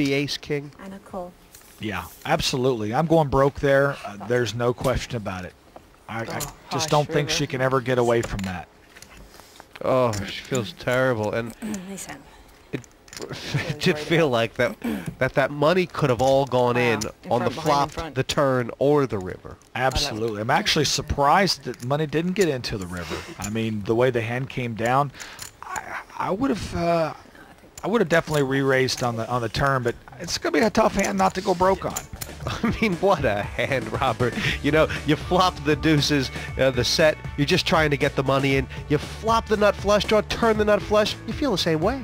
the ace-king? And a call. Yeah, absolutely. I'm going broke there. There's no question about it. I just Hush, don't think River. she can ever get away from that. Oh, she feels terrible. And Listen. it did feel like that money could have all gone Wow. in In on front, the behind, in flop, front. the turn, or the river. Absolutely. I'm actually surprised that money didn't get into the river. I mean, the way the hand came down, I would have definitely re-raised on the turn, but it's going to be a tough hand not to go broke on. I mean, what a hand, Robert. You know, you flop the deuces, the set, you're just trying to get the money in. You flop the nut flush draw, turn the nut flush, you feel the same way.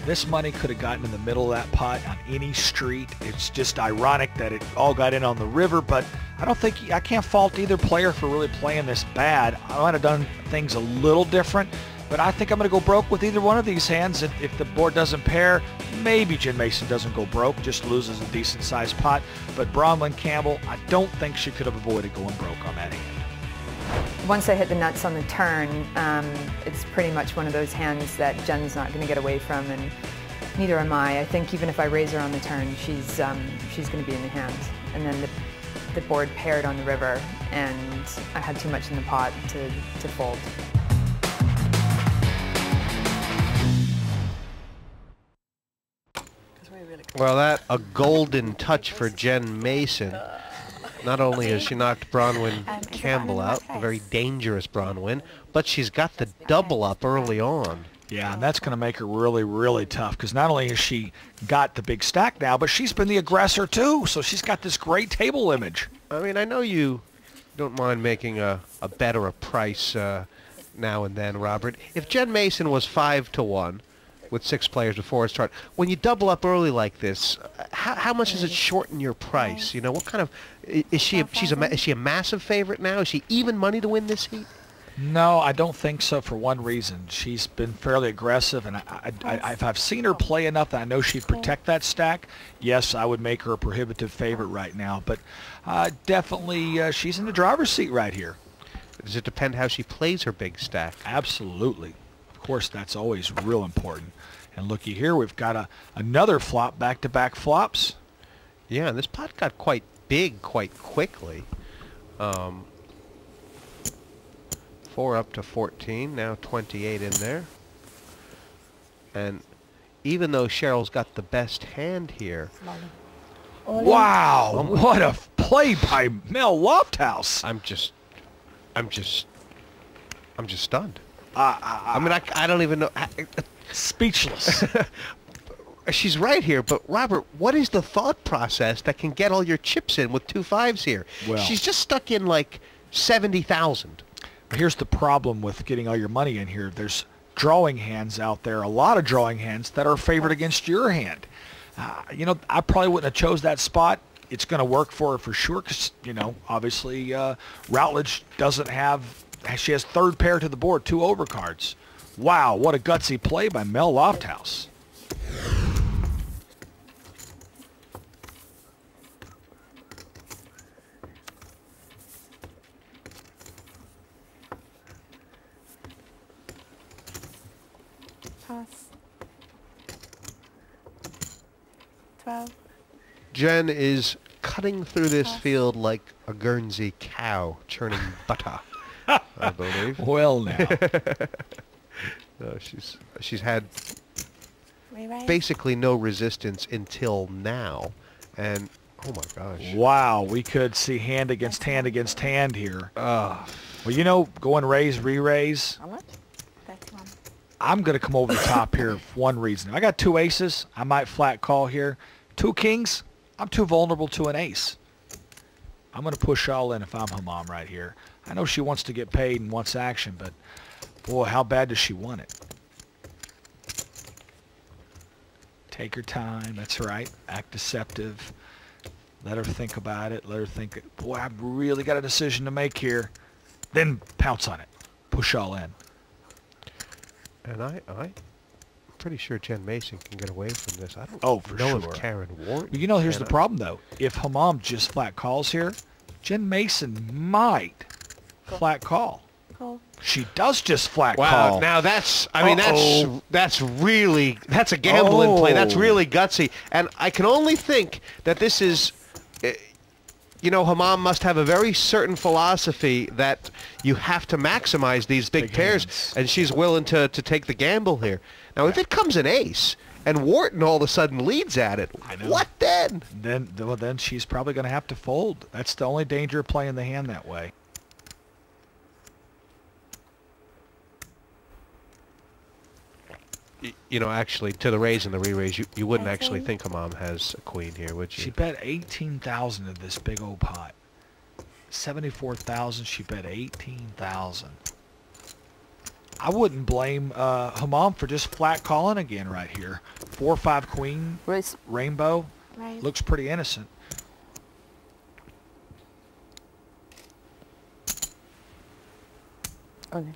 This money could have gotten in the middle of that pot on any street. It's just ironic that it all got in on the river, but I can't fault either player for really playing this bad. I might have done things a little different, but I think I'm going to go broke with either one of these hands. If the board doesn't pair, maybe Jen Mason doesn't go broke, just loses a decent-sized pot. But Bronwyn Campbell, I don't think she could have avoided going broke on that hand. Once I hit the nuts on the turn, it's pretty much one of those hands that Jen's not going to get away from, and neither am I. I think even if I raise her on the turn, she's going to be in the hand. And then the board paired on the river, and I had too much in the pot to fold. Well, that a golden touch for Jen Mason. Not only has she knocked Bronwyn Campbell out, a very dangerous Bronwyn, but she's got the double up early on. Yeah, and that's going to make her really, really tough because not only has she got the big stack now, but she's been the aggressor too, so she's got this great table image. I mean, I know you don't mind making a bet or a price now and then, Robert. If Jen Mason was 5-1 with 6 players before it started, when you double up early like this, how much does it shorten your price? You know, what kind of is she? Is she a massive favorite now? Is she even money to win this heat? No, I don't think so for one reason. She's been fairly aggressive, and if I've seen her play enough that I know she'd protect that stack, yes, I would make her a prohibitive favorite right now. But definitely she's in the driver's seat right here. Does it depend how she plays her big stack? Absolutely. Of course, that's always real important. And looky here, we've got another flop, back-to-back flops. Yeah, and this pot got quite big quite quickly. 4 up to 14, now 28 in there. And even though Cheryl's got the best hand here, wow, what a play by Mel Lofthouse. I'm just stunned. I mean, I don't even know. Speechless. She's right here, but Robert, what is the thought process that can get all your chips in with 2 5s here? Well, she's just stuck in like 70,000. Here's the problem with getting all your money in here. There's drawing hands out there, a lot of drawing hands that are favored against your hand. You know, I probably wouldn't have chose that spot. It's going to work for her for sure because, you know, obviously Routledge doesn't have, she has third pair to the board, 2 overcards. Wow, what a gutsy play by Mel Lofthouse. Pass. 12. Jen is cutting through this field like a Guernsey cow churning butter, I believe. Well, now. She's had Re-raise. basically no resistance until now, and oh my gosh. Wow, we could see hand against hand against hand here. Well, you know, going raise, re-raise. How much? 31. I'm going to come over the top here for one reason. I got 2 aces. I might flat call here. 2 kings. I'm too vulnerable to an ace. I'm going to push all in if I'm Hamam right here. I know she wants to get paid and wants action, but boy, how bad does she want it? Take her time. That's right. Act deceptive. Let her think about it. Let her think, boy, I've really got a decision to make here. Then pounce on it. Push all in. And I'm pretty sure Jen Mason can get away from this. I don't For know sure. if Karen Wharton. But you know, here's the can. problem, though. If Hamam just flat calls here, Jen Mason might flat call. Call. She does just flat Wow, call. now that's, I mean, Uh-oh. that's really, that's a gambling play. That's Oh. really gutsy. And I can only think that this is, you know, Hamam must have a very certain philosophy that you have to maximize these big pairs, hands. and she's willing to take the gamble here. Now, if it comes an ace, and Wharton all of a sudden leads at it, I know. what then? Then she's probably going to have to fold. That's the only danger of playing the hand that way. You know, actually, to the raise and the re-raise, you wouldn't I actually think- think Hamam has a queen here, would She you? bet 18,000 of this big old pot. 74,000. She bet 18,000. I wouldn't blame Hamam for just flat calling again right here. 4-5 queen Raise. rainbow Raise. looks pretty innocent. Okay.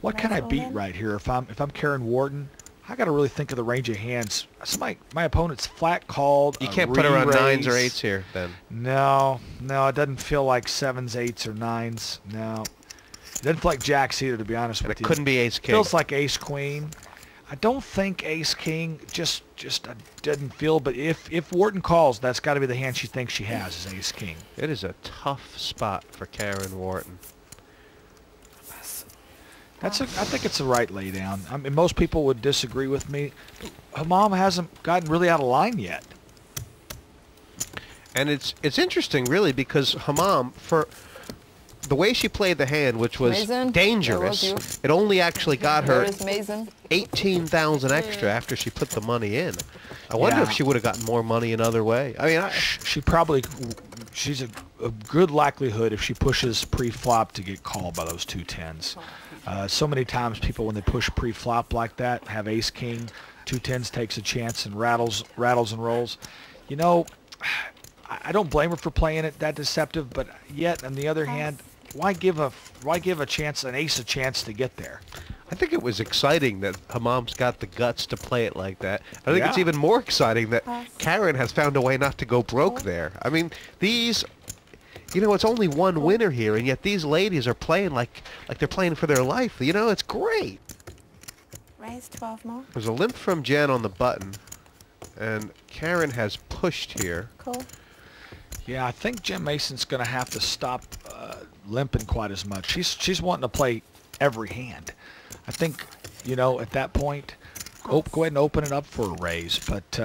What can I Raise all beat in. right here? If I'm Karen Wharton, I got to really think of the range of hands. My opponent's flat called. You a can't put her on 9s or re-raise. 8s here, then. No, it doesn't feel like 7s, 8s, or 9s. No, it doesn't feel like jacks either, to be honest And with it you. couldn't be ace-king. Feels like ace queen. I don't think ace king. Just doesn't feel. But if Wharton calls, that's got to be the hand she thinks she has is ace king. It is a tough spot for Karen Wharton. I think it's the right lay down. I mean, most people would disagree with me. Hamam hasn't gotten really out of line yet. And it's interesting, really, because Hamam, for the way she played the hand, which was Mason, dangerous, there was it only actually got her There is Mason. 18,000 extra after she put the money in. I wonder if Yeah. she would have gotten more money another way. I mean, She probably, she's a good likelihood if she pushes pre-flop to get called by those 2 10s. So many times people, when they push pre-flop like that, have ace king, 2 10s takes a chance and rattles and rolls. You know, I don't blame her for playing it that deceptive, but yet on the other hand, why give a chance, an ace a chance to get there? I think it was exciting that Hamam's got the guts to play it like that. I think it's Yeah. even more exciting that Pass. Karen has found a way not to go broke there. I mean, these, you know, it's only one winner here, and yet these ladies are playing like they're playing for their life. You know, it's great. Raise 12 more. There's a limp from Jen on the button, and Karen has pushed here. Call. Yeah, I think Jen Mason's going to have to stop limping quite as much. She's wanting to play every hand. I think, you know, at that point, go ahead and open it up for a raise. But,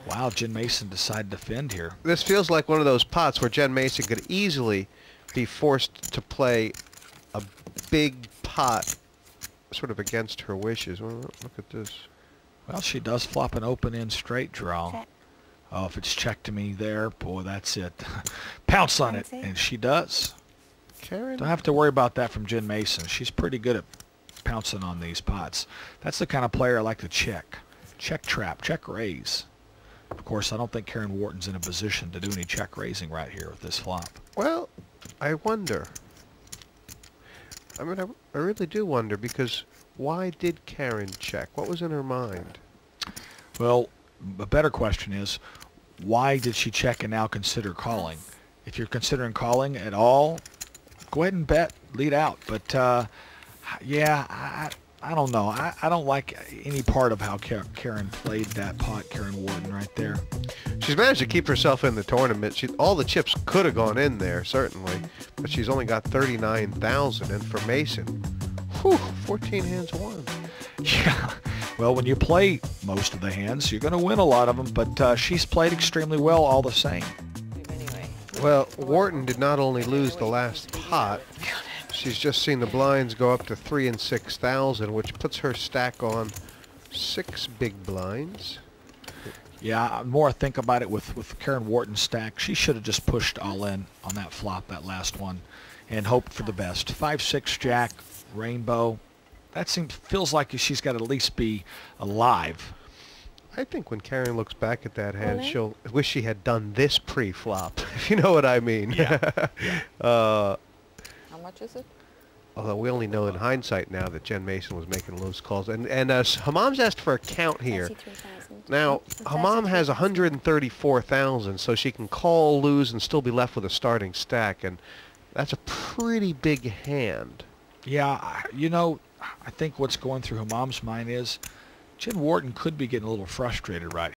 wow, Jen Mason decided to defend here. This feels like one of those pots where Jen Mason could easily be forced to play a big pot sort of against her wishes. Well, look at this. Well, she does flop an open-end straight draw. Check. Oh, if it's check to me there, boy, that's it. Pounce on it, and she does. Karen? Don't have to worry about that from Jen Mason. She's pretty good at pouncing on these pots. That's the kind of player I like to check. Check trap, check raise. Of course, I don't think Karen Wharton's in a position to do any check raising right here with this flop. Well, I wonder. I mean, I really do wonder, because why did Karen check? What was in her mind? Well, a better question is, why did she check and now consider calling? If you're considering calling at all, go ahead and bet, lead out. But, yeah, I don't know. I don't like any part of how Karen played that pot, Karen Wharton, right there. She's managed to keep herself in the tournament. All the chips could have gone in there, certainly, but she's only got 39,000. And for Mason, whew, 14 hands won. Yeah. Well, when you play most of the hands, you're going to win a lot of them, but she's played extremely well all the same. Anyway. Well, Wharton did not only lose the last pot, she's just seen the blinds go up to 3 and 6,000, which puts her stack on 6 big blinds. Yeah, the more I think about it with Karen Wharton's stack, she should have just pushed all in on that flop, that last one, and hoped for the best. 5-6 jack, rainbow. That feels like she's got to at least be alive. I think when Karen looks back at that hand, Really? she'll wish she had done this pre-flop, if you know what I mean. Yeah. How much is it? Although we only know in hindsight now that Jen Mason was making loose calls. And Hamam's asked for a count here. 33,000. Now, Hamam has 134,000, so she can call, lose, and still be left with a starting stack. And That's a pretty big hand. Yeah, you know, I think what's going through her mom's mind is Jen Wharton could be getting a little frustrated right